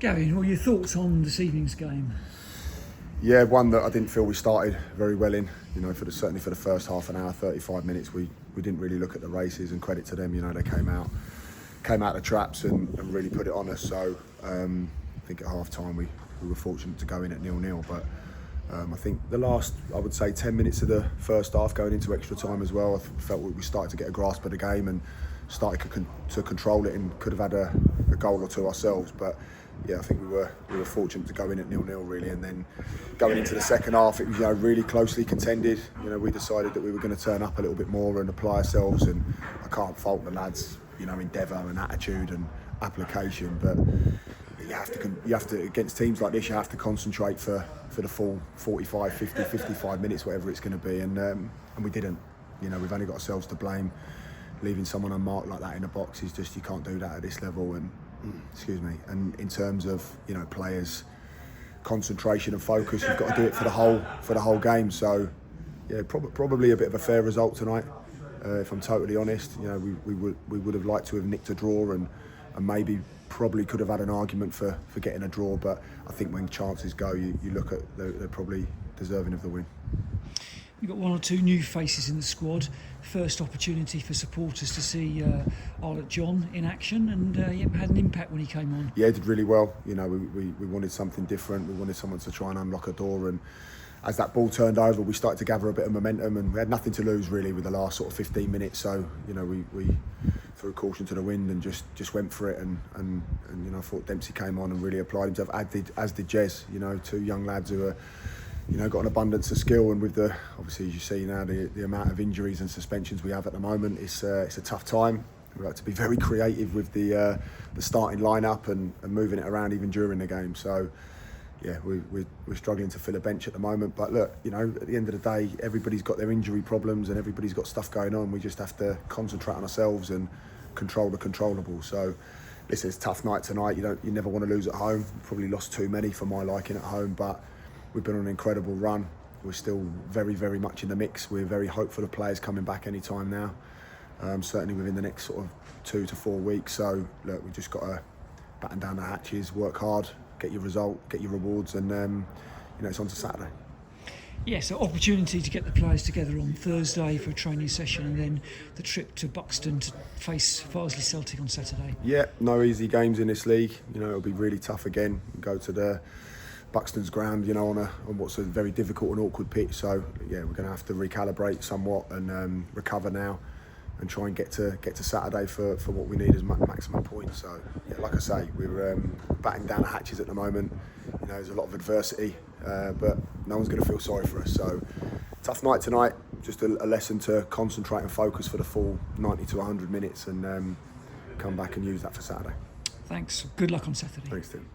Gavin, what are your thoughts on this evening's game? Yeah, one that I didn't feel we started very well in. Certainly for the first half an hour, 35 minutes, we didn't really look at the races, and credit to them. They came out the traps and really put it on us. So I think at half time we were fortunate to go in at 0-0. But I think the last, I would say, 10 minutes of the first half, going into extra time as well, I felt we started to get a grasp of the game and started to control it, and could have had a goal or two ourselves. But yeah, I think we were fortunate to go in at 0-0 really, and then going into the second half, it was really closely contended. We decided that we were going to turn up a little bit more and apply ourselves, and I can't fault the lads, endeavour and attitude and application. But you have to against teams like this, you have to concentrate for the full 45, 50, 55 minutes, whatever it's going to be, and we didn't. We've only got ourselves to blame. Leaving someone unmarked like that in the box is just, you can't do that at this level. And and in terms of players' concentration and focus, you've got to do it for the whole game. So yeah, probably a bit of a fair result tonight, if I'm totally honest. We would have liked to have nicked a draw, and maybe probably could have had an argument for getting a draw. But I think when chances go, you look at they're probably deserving of the win. You've got one or two new faces in the squad. First opportunity for supporters to see Arlott John in action, and had an impact when he came on. Yeah, he did really well. We wanted something different. We wanted someone to try and unlock a door, and as that ball turned over, we started to gather a bit of momentum, and we had nothing to lose really with the last sort of 15 minutes. So we threw caution to the wind and just went for it, and I thought Dempsey came on and really applied himself, as did Jez. Two young lads who are got an abundance of skill, and with obviously, as you see now, the amount of injuries and suspensions we have at the moment, it's a tough time. We have to be very creative with the starting lineup and moving it around even during the game. So yeah, we're struggling to fill a bench at the moment. But look, at the end of the day, everybody's got their injury problems and everybody's got stuff going on. We just have to concentrate on ourselves and control the controllable. So this is a tough night tonight. You never want to lose at home. Probably lost too many for my liking at home, but we've been on an incredible run. We're still very, very much in the mix. We're very hopeful of players coming back any time now, certainly within the next sort of 2 to 4 weeks. So look, we've just got to batten down the hatches, work hard, get your result, get your rewards, and it's on to Saturday. Yeah, so opportunity to get the players together on Thursday for a training session, and then the trip to Buxton to face Farsley Celtic on Saturday. Yeah, no easy games in this league. It'll be really tough again. Go to the Buxton's ground, on what's a very difficult and awkward pitch. So yeah, we're going to have to recalibrate somewhat and recover now, and try and get to Saturday for what we need as maximum points. So yeah, like I say, we're batting down the hatches at the moment. There's a lot of adversity, but no one's going to feel sorry for us. So tough night tonight. Just a lesson to concentrate and focus for the full 90 to 100 minutes, and come back and use that for Saturday. Thanks. Good luck on Saturday. Thanks, Tim.